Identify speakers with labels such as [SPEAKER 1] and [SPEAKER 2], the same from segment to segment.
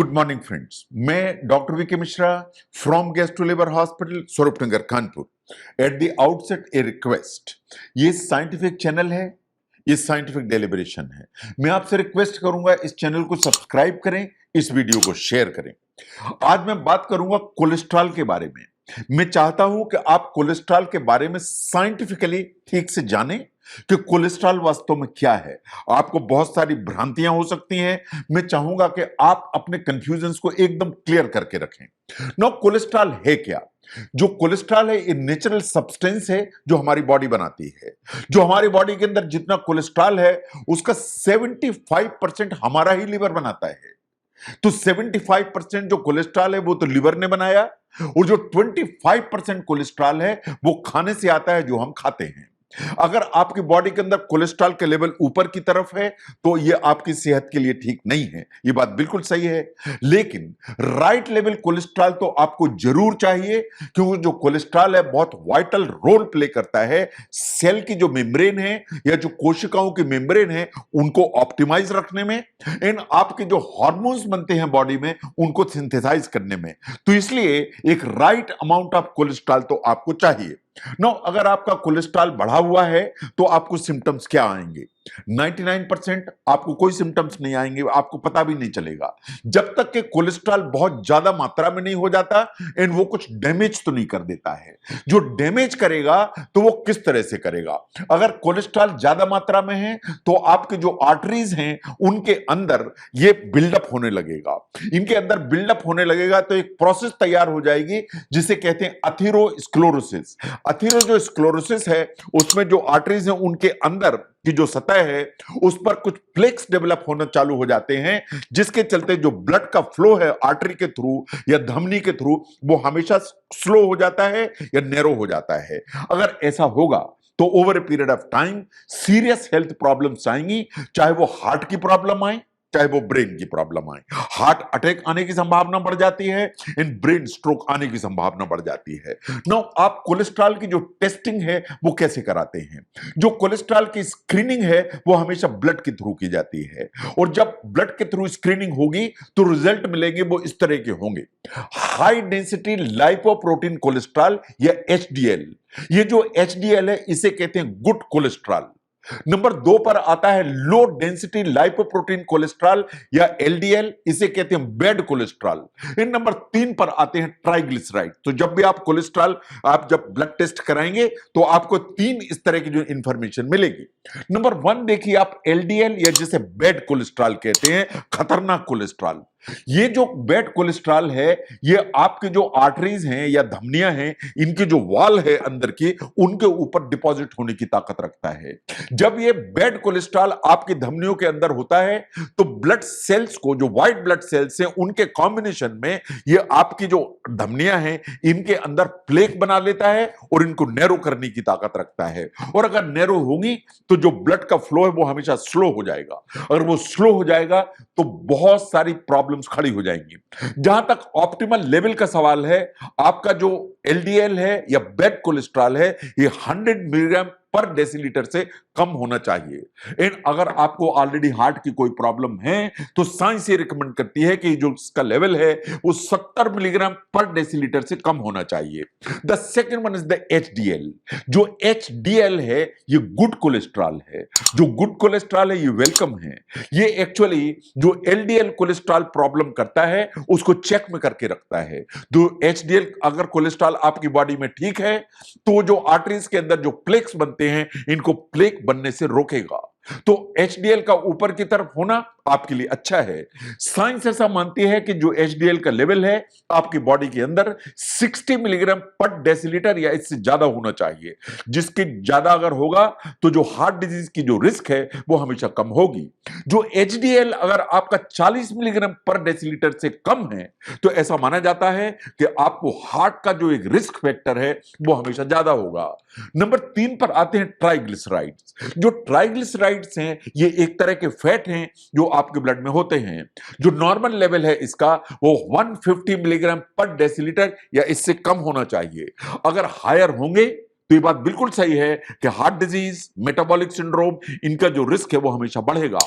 [SPEAKER 1] Good morning friends, मैं doctor V K Mishra from gastro liver hospital Swaroopnagar Kanpur. At the outset a request, ये scientific channel है, ये scientific deliberation है। मैं आपसे रिक्वेस्ट करूंगा इस चैनल को सब्सक्राइब करें, इस वीडियो को शेयर करें। आज मैं बात करूंगा कोलेस्ट्रॉल के बारे में। मैं चाहता हूं कि आप कोलेस्ट्रॉल के बारे में साइंटिफिकली ठीक से जानें कि कोलेस्ट्रॉल वास्तव में क्या है। आपको बहुत सारी भ्रांतियां हो सकती हैं। मैं चाहूंगा कि आप अपने कंफ्यूजन्स को एकदम क्लियर करके रखें। नो, कोलेस्ट्रॉल है क्या? जो कोलेस्ट्रॉल है ये नेचुरल सब्सटेंस है जो हमारी बॉडी बनाती है। जो हमारी बॉडी के अंदर जितना कोलेस्ट्रॉल है उसका 75% हमारा ही लिवर बनाता है। तो 75% जो कोलेस्ट्रॉल है वो तो लिवर ने बनाया, और जो 25% कोलेस्ट्रॉल है वो खाने से आता है जो हम खाते हैं। अगर आपकी बॉडी के अंदर कोलेस्ट्रॉल के लेवल ऊपर की तरफ है तो यह आपकी सेहत के लिए ठीक नहीं है, यह बात बिल्कुल सही है। लेकिन राइट लेवल कोलेस्ट्रॉल तो आपको जरूर चाहिए, क्योंकि जो कोलेस्ट्रॉल है बहुत वाइटल रोल प्ले करता है सेल की जो मेम्ब्रेन है या जो कोशिकाओं की मेम्ब्रेन है उनको ऑप्टिमाइज रखने में, एंड आपके जो हार्मोन्स बनते हैं बॉडी में उनको सिंथेसाइज करने में। तो इसलिए एक राइट अमाउंट ऑफ कोलेस्ट्रॉल तो आपको चाहिए। नो, अगर आपका कोलेस्ट्रॉल बढ़ा हुआ है तो आपको सिम्टम्स क्या आएंगे? 99% आपको कोई सिम्टम्स नहीं आएंगे, आपको पता भी नहीं चलेगा जब तक कि कोलेस्ट्रॉल बहुत ज्यादा मात्रा में नहीं हो जाता एंड वो कुछ डैमेज तो नहीं कर देता है। जो डैमेज करेगा तो वो किस तरह से करेगा? अगर कोलेस्ट्रॉल ज्यादा मात्रा में है तो आपके जो आर्टरीज हैं उनके अंदर ये बिल्डअप होने लगेगा। इनके अंदर बिल्डअप होने लगेगा तो एक प्रोसेस तैयार हो जाएगी जिसे कहते हैं अथीरोस्क्लेरोसिस। अथीरोस्क्लेरोसिस है उसमें जो आर्टरीज हैं उनके अंदर की जो सतह है उस पर कुछ प्लेक्स डेवलप होना चालू हो जाते हैं, जिसके चलते जो ब्लड का फ्लो है आर्टरी के थ्रू या धमनी के थ्रू वो हमेशा स्लो हो जाता है या नैरो हो जाता है। अगर ऐसा होगा तो over a period of time serious health problems आएंगी, चाहे वो हार्ट की प्रॉब्लम आए, चाहे वो ब्रेन की प्रॉब्लम आए। हार्ट अटैक आने की संभावना बढ़ जाती है, इन ब्रेन स्ट्रोक आने की संभावना बढ़ जाती है। नो, आप कोलेस्ट्रॉल की जो टेस्टिंग है वो कैसे कराते हैं? जो कोलेस्ट्रॉल की स्क्रीनिंग है वो हमेशा ब्लड के थ्रू की जाती है, और जब ब्लड के थ्रू स्क्रीनिंग होगी तो रिजल्ट मिलेंगे वो इस तरह के होंगे: हाई डेंसिटी लाइपोप्रोटीन कोलेस्ट्रॉल या एचडीएल। ये जो एचडीएल है इसे कहते हैं गुड कोलेस्ट्रॉल। नंबर 2 पर आता है लो डेंसिटी लाइपोप्रोटीन कोलेस्ट्रॉल या एलडीएल, इसे कहते हैं बैड कोलेस्ट्रॉल। इन नंबर 3 पर आते हैं ट्राइग्लिसराइड। तो जब भी आप कोलेस्ट्रॉल आप जब ब्लड टेस्ट कराएंगे तो आपको 3 इस तरह की जो इंफॉर्मेशन मिलेगी। नंबर 1 देखिए आप एलडीएल या जिसे बैड कोलेस्ट्रॉल कहते हैं, खतरनाक कोलेस्ट्रॉल। ये जो बैड कोलेस्ट्रॉल है ये आपके जो आर्टरीज हैं या धमनियां हैं इनके जो वॉल है अंदर की उनके ऊपर डिपॉजिट होने की ताकत रखता है। जब ये बैड कोलेस्ट्रॉल आपकी धमनियों के अंदर होता है तो ब्लड सेल्स को, जो व्हाइट ब्लड सेल्स हैं उनके कॉम्बिनेशन में ये आपकी जो धमनियां हैं इनके अंदर प्लेक बना लेता है और इनको नैरो करने की ताकत रखता है। और अगर नैरो होगी तो जो ब्लड का फ्लो है वो हमेशा स्लो हो जाएगा। अगर वो स्लो हो जाएगा तो बहुत सारी प्रॉब्लम्स खड़ी हो जाएंगी। जहां तक ऑप्टिमल लेवल का सवाल है, आपका जो एलडीएल है या बैड कोलेस्ट्रॉल है ये 100 मिलीग्राम पर डेसीलीटर से कम होना चाहिए। एंड अगर आपको ऑलरेडी हार्ट की कोई प्रॉब्लम है तो साइंस ये रिकमेंड करती है कि जो इसका लेवल है वो 70 मिलीग्राम पर डेसीलीटर से कम होना चाहिए। The second one is the HDL. जो एचडीएल है ये गुड कोलेस्ट्रॉल है। जो गुड कोलेस्ट्रॉल है ये वेलकम है। ये एक्चुअली जो एलडीएल कोलेस्ट्रॉल प्रॉब्लम करता है उसको चेक में करके रखता है। तो एचडीएल अगर कोलेस्ट्रॉल आपकी बॉडी में ठीक है तो जो आर्टरीज के अंदर जो प्लेक्स बनते हैं इनको प्लेक बनने से रोकेगा। तो एचडीएल का ऊपर की तरफ होना आपके लिए अच्छा है। साइंस ऐसा मानती है कि जो एचडीएल का लेवल है आपकी बॉडी के अंदर 60 मिलीग्राम पर डेसीलीटर या इससे ज्यादा होना चाहिए। जिसके ज्यादा अगर होगा तो जो हार्ट डिजीज की जो रिस्क है वो हमेशा कम होगी। जो एचडीएल अगर आपका 40 मिलीग्राम पर डेसीलीटर से कम है तो ऐसा माना जाता है कि आपको हार्ट का जो एक रिस्क फैक्टर है वो हमेशा ज्यादा होगा। नंबर 3 पर आते हैं ट्राइग्लिसराइड्स। जो ट्राइग्लिसराइड्स हैं ये एक तरह के फैट हैं जो आपके ब्लड में होते हैं। जो नॉर्मल लेवल है इसका वो 150 मिलीग्राम पर डेसीलीटर या इससे कम होना चाहिए। अगर हायर होंगे तो ये बात बिल्कुल सही है कि हार्ट डिजीज, मेटाबॉलिक सिंड्रोम, इनका जो रिस्क है वो हमेशा बढ़ेगा।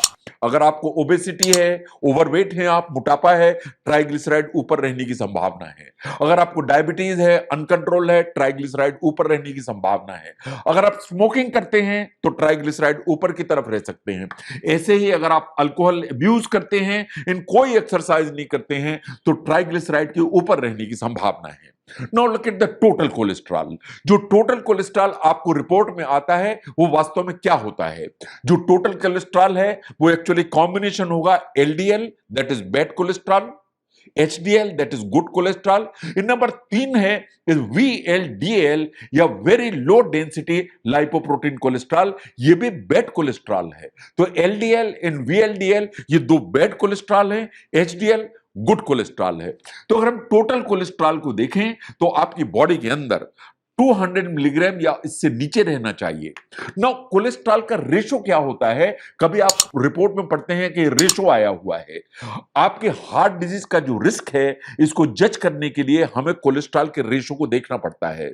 [SPEAKER 1] अगर आपको ओबेसिटी है, ओवरवेट है, आप मोटापा है, ट्राइग्लिसराइड ऊपर रहने की संभावना है। अगर आपको डायबिटीज है, अनकंट्रोल है, ट्राइग्लिसराइड ऊपर रहने की संभावना है। अगर आप स्मोकिंग करते हैं तो ट्राइग्लिसराइड ऊपर की तरफ रह सकते हैं। ऐसे ही अगर आप अल्कोहल अब्यूज करते हैं, इन कोई एक्सरसाइज नहीं करते हैं, तो ट्राइग्लिसराइड के ऊपर रहने की संभावना है। Now look at the total cholesterol. जो टोटल कोलेस्ट्रॉल आपको रिपोर्ट में आता है वो वास्तव में क्या होता है? जो टोटल कोलेस्ट्रॉल है वो एक्चुअली कॉम्बिनेशन होगा LDL, that is bad cholesterol, HDL, that is good cholesterol. In number 3 है इज वीएलडीएल या very low density lipoprotein cholesterol, ये भी बैड कोलेस्ट्रॉल है। तो एलडीएल एंड वीएलडीएल ये दो बैड कोलेस्ट्रॉल है, एचडीएल गुड कोलेस्ट्रॉल है। तो अगर हम टोटल कोलेस्ट्रॉल को देखें तो आपकी बॉडी के अंदर 200 मिलीग्राम या इससे नीचे रहना चाहिए। ना कोलेस्ट्रॉल का रेशो क्या होता है? कभी आप रिपोर्ट में पढ़ते हैं कि रेशो आया हुआ है। आपके हार्ट डिजीज का जो रिस्क है, इसको जज करने के लिए हमें कोलेस्ट्रॉल के रेशो को देखना पड़ता है।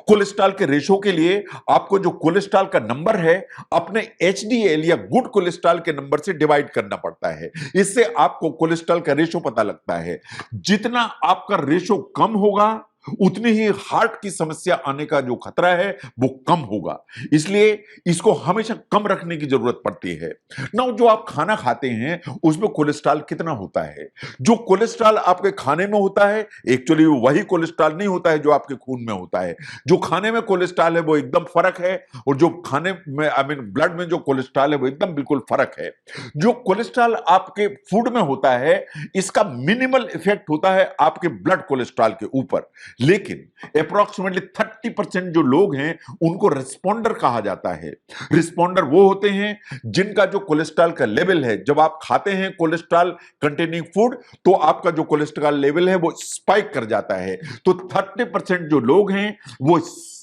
[SPEAKER 1] कोलेस्ट्रॉल के रेशो के लिए आपको जो कोलेस्ट्रॉल का नंबर है अपने एचडीएल या गुड कोलेस्ट्रॉल के नंबर से डिवाइड करना पड़ता है। इससे आपको कोलेस्ट्रॉल का रेशो पता लगता है। जितना आपका रेशो कम होगा उतनी ही हार्ट की समस्या आने का जो खतरा है वो कम होगा। इसलिए इसको हमेशा कम रखने की जरूरत पड़ती है। ना जो आप खाना खाते हैं उसमें कोलेस्ट्रॉल कितना होता है? जो कोलेस्ट्रॉल आपके खाने में होता है एक्चुअली वही कोलेस्ट्रॉल नहीं होता है जो आपके खून में होता है। जो खाने में कोलेस्ट्रॉल है वो एकदम फर्क है, और जो खाने में ब्लड में जो कोलेस्ट्रॉल है वो एकदम बिल्कुल फर्क है। जो कोलेस्ट्रॉल आपके फूड में होता है इसका मिनिमल इफेक्ट होता है आपके ब्लड कोलेस्ट्रॉल के ऊपर, लेकिन अप्रोक्सीमेटली 30% जो लोग हैं उनको रिस्पोंडर कहा जाता है। रिस्पोंडर वो होते हैं जिनका जो कोलेस्ट्रॉल का लेवल है, जब आप खाते हैं कोलेस्ट्रॉल कंटेनिंग फूड तो आपका जो कोलेस्ट्रॉल लेवल है वो स्पाइक कर जाता है। तो 30% जो लोग हैं वो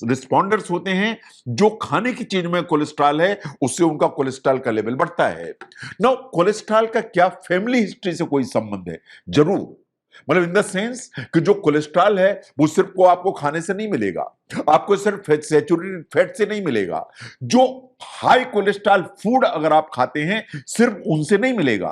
[SPEAKER 1] रिस्पोंडर्स होते हैं, जो खाने की चीज में कोलेस्ट्रॉल है उससे उनका कोलेस्ट्रॉल का लेवल बढ़ता है। नाउ कोलेस्ट्रॉल का क्या फैमिली हिस्ट्री से कोई संबंध है? जरूर, मतलब इन द सेंस कि जो कोलेस्ट्रॉल है वो सिर्फ को आपको खाने से नहीं मिलेगा, आपको सिर्फ सैचुरेटेड फैट से नहीं मिलेगा। जो हाई कोलेस्ट्रॉल फूड अगर आप खाते हैं सिर्फ उनसे नहीं मिलेगा।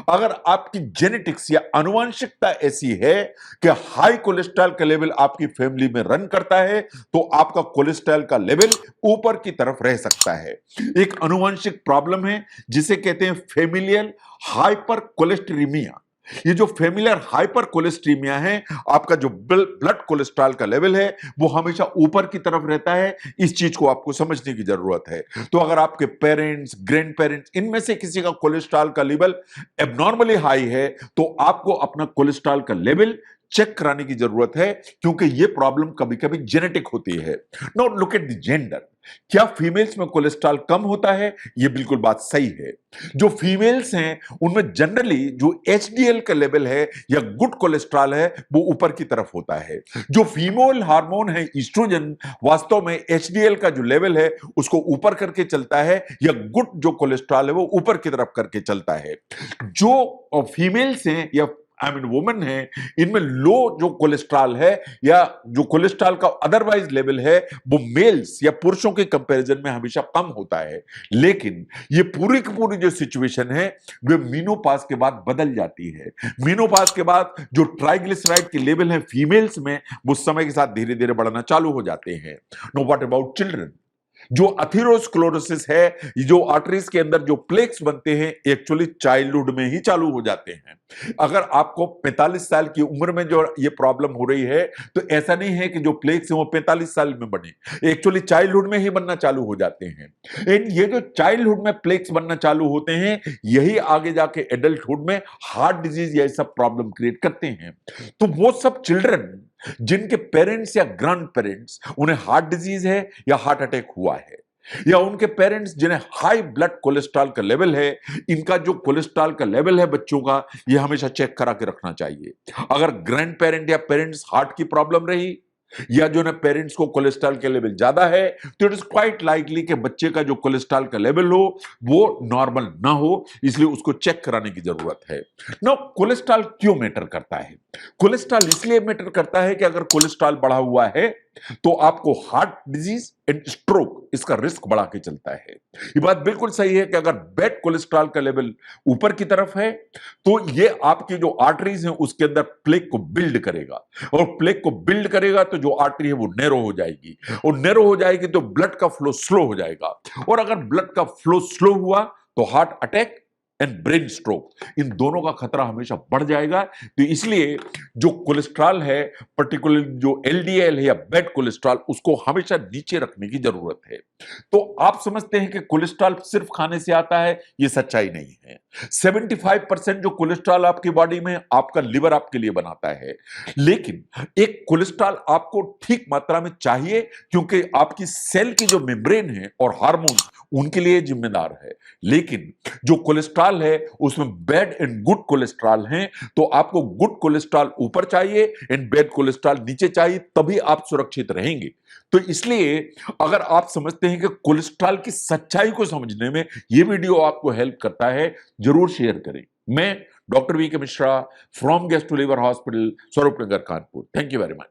[SPEAKER 1] अगर आपकी जेनेटिक्स या आनुवंशिकता ऐसी है कि हाई कोलेस्ट्रॉल का लेवल आपकी फैमिली में रन करता है तो आपका कोलेस्ट्रॉल का लेवल ऊपर की तरफ रह सकता है। एक आनुवंशिक प्रॉब्लम है जिसे कहते हैं फेमिलियल हाइपर कोलेस्टेरेमिया। ये जो फेमिलियर हाइपर कोलेस्ट्रीमिया है, आपका जो ब्लड कोलेस्ट्रॉल का लेवल है वो हमेशा ऊपर की तरफ रहता है। इस चीज को आपको समझने की जरूरत है। तो अगर आपके पेरेंट्स, ग्रैंड पेरेंट्स, इनमें से किसी का कोलेस्ट्रॉल का लेवल एबनॉर्मली हाई है तो आपको अपना कोलेस्ट्रॉल का लेवल चेक कराने की जरूरत है, क्योंकि ये प्रॉब्लम कभी कभी जेनेटिक होती है। Now look at the gender. क्या फीमेल्स में कोलेस्ट्रॉल कम होता है? ये बिल्कुल बात सही है। जो फीमेल्स हैं उनमें जनरली जो एचडीएल का लेवल है या गुड कोलेस्ट्रॉल है वो ऊपर की तरफ होता है। जो फीमेल हार्मोन है ईस्ट्रोजन, वास्तव में एचडीएल का जो लेवल है उसको ऊपर करके चलता है, या गुड जो कोलेस्ट्रॉल है वो ऊपर की तरफ करके चलता है। जो फीमेल्स हैं या वुमेन है, इनमें लो जो कोलेस्ट्रॉल है या जो कोलेस्ट्रॉल का अदरवाइज लेवल है वो मेल्स या पुरुषों के कंपैरिजन में हमेशा कम होता है। लेकिन ये पूरी की पूरी जो सिचुएशन है वो मीनोपाज के बाद बदल जाती है। मीनोपाज के बाद जो ट्राइग्लिसराइड के लेवल है फीमेल्स में वो समय के साथ धीरे धीरे बढ़ना चालू हो जाते हैं। Know what about children? जो अथेरोस्क्लेरोसिस है, जो आर्टरीज के अंदर जो प्लेक्स बनते हैं एक्चुअली चाइल्डहुड में ही चालू हो जाते हैं। अगर आपको 45 साल की उम्र में जो ये प्रॉब्लम हो रही है तो ऐसा नहीं है कि जो प्लेक्स हैं वो 45 साल में बने, एक्चुअली चाइल्डहुड में ही बनना चालू हो जाते हैं। एंड ये जो चाइल्डहुड में प्लेक्स बनना चालू होते हैं यही आगे जाके एडल्टहुड में हार्ट डिजीज या सब प्रॉब्लम क्रिएट करते हैं। तो वो सब चिल्ड्रन जिनके पेरेंट्स या ग्रैंड पेरेंट्स उन्हें हार्ट डिजीज है या हार्ट अटैक हुआ है, या उनके पेरेंट्स जिन्हें हाई ब्लड कोलेस्ट्रॉल का लेवल है, इनका जो कोलेस्ट्रॉल का लेवल है बच्चों का ये हमेशा चेक करा के रखना चाहिए। अगर ग्रैंड पेरेंट या पेरेंट्स हार्ट की प्रॉब्लम रही या जो ना पेरेंट्स को कोलेस्ट्रॉल का लेवल ज्यादा है, तो इट इज क्वाइट लाइकली कि बच्चे का जो कोलेस्ट्रॉल का लेवल हो वो नॉर्मल ना हो, इसलिए उसको चेक कराने की जरूरत है। नो, कोलेस्ट्रॉल क्यों मैटर करता है? कोलेस्ट्रॉल इसलिए मैटर करता है कि अगर कोलेस्ट्रॉल बढ़ा हुआ है तो आपको हार्ट डिजीज एंड स्ट्रोक इसका रिस्क बढ़ा के चलता है। ये बात बिल्कुल सही है कि अगर बैड कोलेस्ट्रॉल का लेवल ऊपर की तरफ है तो ये आपकी जो आर्टरीज हैं उसके अंदर प्लेक को बिल्ड करेगा, और प्लेक को बिल्ड करेगा तो जो आर्टरी है वो नैरो हो जाएगी, और नैरो हो जाएगी तो ब्लड का फ्लो स्लो हो जाएगा, और अगर ब्लड का फ्लो स्लो हुआ तो heart attack and brain stroke, इन दोनों का खतरा हमेशा बढ़ जाएगा। तो इसलिए जो कोलेस्ट्रॉल है, पर्टिकुलरली जो एलडीएल है या बैड कोलेस्ट्रॉल, उसको हमेशा नीचे रखने की जरूरत है। तो आप समझते हैं कि कोलेस्ट्रॉल सिर्फ खाने से आता है, ये सच्चाई नहीं है। 75% जो कोलेस्ट्रॉल आपकी बॉडी में आपका लिवर आपके लिए बनाता है, लेकिन एक कोलेस्ट्रॉल आपको ठीक मात्रा में चाहिए, क्योंकि आपकी सेल की जो मेम्ब्रेन है और हार्मोन उनके लिए जिम्मेदार है। लेकिन जो कोलेस्ट्रॉल है उसमें बैड एंड गुड कोलेस्ट्रॉल हैं, तो आपको गुड कोलेस्ट्रॉल ऊपर चाहिए एंड बैड कोलेस्ट्रॉल नीचे चाहिए, तभी आप सुरक्षित रहेंगे। तो इसलिए अगर आप समझते हैं कि कोलेस्ट्रॉल की सच्चाई को समझने में यह वीडियो आपको हेल्प करता है, जरूर शेयर करें। मैं doctor V K Mishra from gastro liver hospital, Swaroopnagar, Kanpur. Thank you very much.